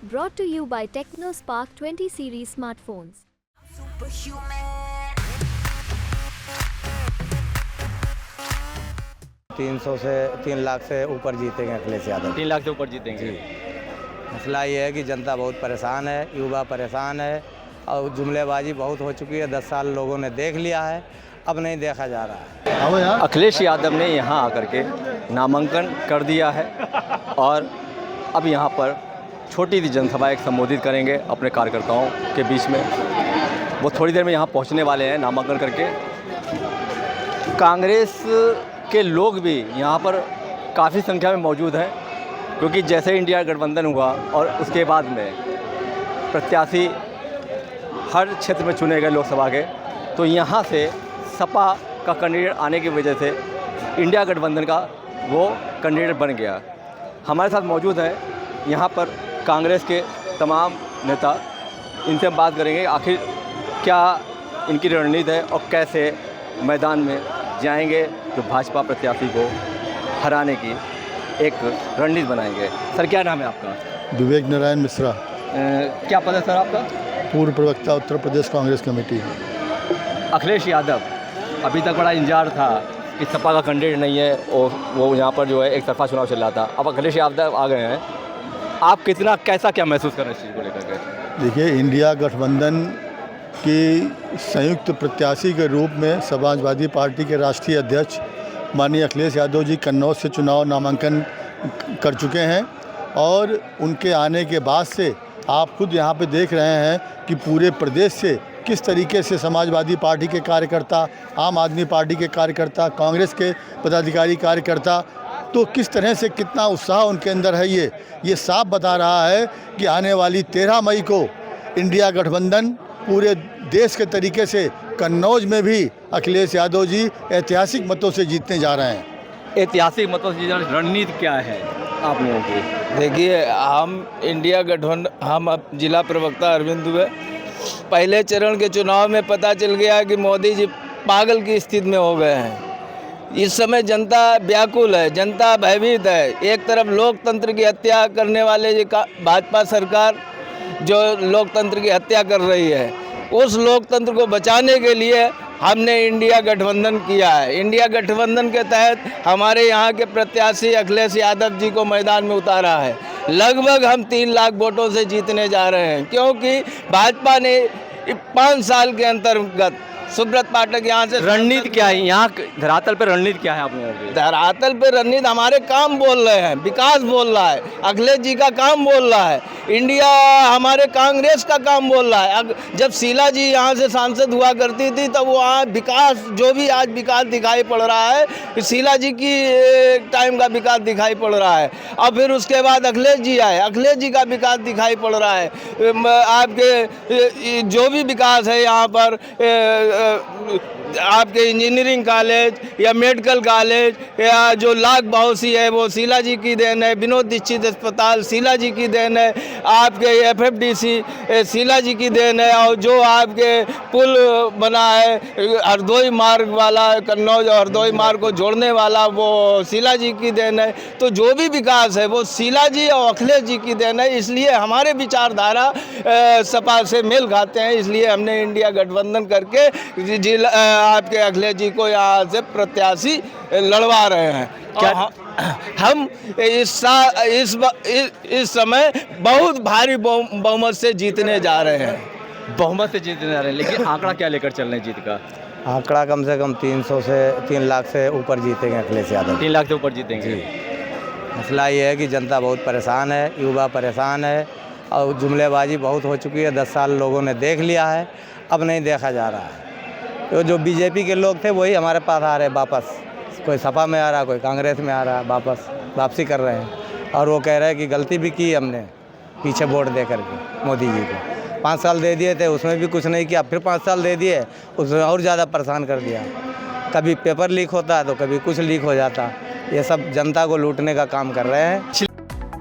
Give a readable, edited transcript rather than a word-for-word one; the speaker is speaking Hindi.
Brought to you by TechnoSpark 20 series smartphones. 3 lakh से ऊपर जीतेंगे अखिलेश यादव। 3 लाख से ऊपर जीतेंगे। मसला ये है कि जनता बहुत परेशान है, युवा परेशान है और जुमलेबाजी बहुत हो चुकी है। 10 साल लोगों ने देख लिया है, अब नहीं देखा जा रहा है। अखिलेश यादव ने यहाँ आकर के नामांकन कर दिया है और अब यहाँ पर छोटी सी जनसभा एक संबोधित करेंगे अपने कार्यकर्ताओं के बीच में। वो थोड़ी देर में यहाँ पहुँचने वाले हैं नामांकन करके। कांग्रेस के लोग भी यहाँ पर काफ़ी संख्या में मौजूद हैं, क्योंकि जैसे इंडिया गठबंधन हुआ और उसके बाद में प्रत्याशी हर क्षेत्र में चुने गए लोकसभा के, तो यहाँ से सपा का कैंडिडेट आने की वजह से इंडिया गठबंधन का वो कैंडिडेट बन गया। हमारे साथ मौजूद है यहाँ पर कांग्रेस के तमाम नेता। इनसे हम बात करेंगे आखिर क्या इनकी रणनीति है और कैसे मैदान में जाएंगे जो भाजपा प्रत्याशी को हराने की एक रणनीति बनाएंगे। सर क्या नाम है आपका? विवेक नारायण मिश्रा। क्या पद है सर आपका? पूर्व प्रवक्ता उत्तर प्रदेश कांग्रेस कमेटी। अखिलेश यादव अभी तक बड़ा इंतजार था कि सपा का कैंडिडेट नहीं है और वो यहाँ पर जो है एक तरफा चुनाव चल रहा था। अब अखिलेश यादव आ गए हैं, आप कैसा क्या महसूस कर रहे हैं इस चीज़ को लेकर के? देखिए, इंडिया गठबंधन की संयुक्त प्रत्याशी के रूप में समाजवादी पार्टी के राष्ट्रीय अध्यक्ष माननीय अखिलेश यादव जी कन्नौज से चुनाव नामांकन कर चुके हैं और उनके आने के बाद से आप खुद यहाँ पे देख रहे हैं कि पूरे प्रदेश से किस तरीके से समाजवादी पार्टी के कार्यकर्ता, आम आदमी पार्टी के कार्यकर्ता, कांग्रेस के पदाधिकारी कार्यकर्ता, तो किस तरह से कितना उत्साह उनके अंदर है। ये साफ बता रहा है कि आने वाली 13 मई को इंडिया गठबंधन पूरे देश के तरीके से कन्नौज में भी अखिलेश यादव जी ऐतिहासिक मतों से जीतने जा रहे हैं। ऐतिहासिक मतों से रणनीति क्या है आप लोगों की? देखिए, हम इंडिया गठबंधन, हम अब जिला प्रवक्ता अरविंद दुबे, पहले चरण के चुनाव में पता चल गया कि मोदी जी पागल की स्थिति में हो गए हैं। इस समय जनता व्याकुल है, जनता भयभीत है। एक तरफ लोकतंत्र की हत्या करने वाले ये भाजपा सरकार जो लोकतंत्र की हत्या कर रही है, उस लोकतंत्र को बचाने के लिए हमने इंडिया गठबंधन किया है। इंडिया गठबंधन के तहत हमारे यहाँ के प्रत्याशी अखिलेश यादव जी को मैदान में उतारा है। लगभग हम 3 लाख वोटों से जीतने जा रहे हैं, क्योंकि भाजपा ने 5 साल के अंतर्गत सुब्रत पाठक यहाँ से। रणनीति क्या है यहाँ धरातल पे? रणनीति क्या है आप लोगों की? धरातल पे रणनीति हमारे काम बोल रहे हैं, विकास बोल रहा है, अखिलेश जी का काम बोल रहा है, इंडिया हमारे कांग्रेस का काम बोल रहा है। जब शीला जी यहाँ से सांसद हुआ करती थी तब वो आज विकास, जो भी आज विकास दिखाई पड़ रहा है, शीला जी की टाइम का विकास दिखाई पड़ रहा है। और फिर उसके बाद अखिलेश जी आए, अखिलेश जी का विकास दिखाई पड़ रहा है। आपके जो भी विकास है यहाँ पर, आपके इंजीनियरिंग कॉलेज या मेडिकल कॉलेज या जो लाख बाउसी है वो शीला जी की देन है। विनोद दीक्षित अस्पताल शीला जी की देन है। आपके FFDC शीला जी की देन है। और जो आपके पुल बना है हरदोई मार्ग वाला, कन्नौज और हरदोई मार्ग को जोड़ने वाला, वो शीला जी की देन है। तो जो भी विकास है वो शीला जी और अखिलेश जी की देन है। इसलिए हमारे विचारधारा सपा से मेल खाते हैं, इसलिए हमने इंडिया गठबंधन करके आपके अखिलेश जी को यहाँ से प्रत्याशी लड़वा रहे हैं। क्या हम इस समय बहुत भारी बहुमत से जीतने जा रहे हैं। बहुमत से जीतने जा रहे हैं, लेकिन आंकड़ा क्या लेकर चल रहे हैं जीत का? आंकड़ा कम से कम 3 लाख से ऊपर जीतेंगे अखिलेश यादव। 3 लाख से ऊपर जीतेंगे। मसला ये है कि जनता बहुत परेशान है, युवा परेशान है और जुमलेबाजी बहुत हो चुकी है। 10 साल लोगों ने देख लिया है, अब नहीं देखा जा रहा है। तो जो बीजेपी के लोग थे वही हमारे पास आ रहे वापस, कोई सपा में आ रहा, कोई कांग्रेस में आ रहा, वापसी कर रहे हैं। और वो कह रहे हैं कि गलती भी की हमने पीछे वोट दे करके मोदी जी को। 5 साल दे दिए थे, उसमें भी कुछ नहीं किया, फिर 5 साल दे दिए, उसमें और ज़्यादा परेशान कर दिया। कभी पेपर लीक होता तो कभी कुछ लीक हो जाता। ये सब जनता को लूटने का काम कर रहे हैं।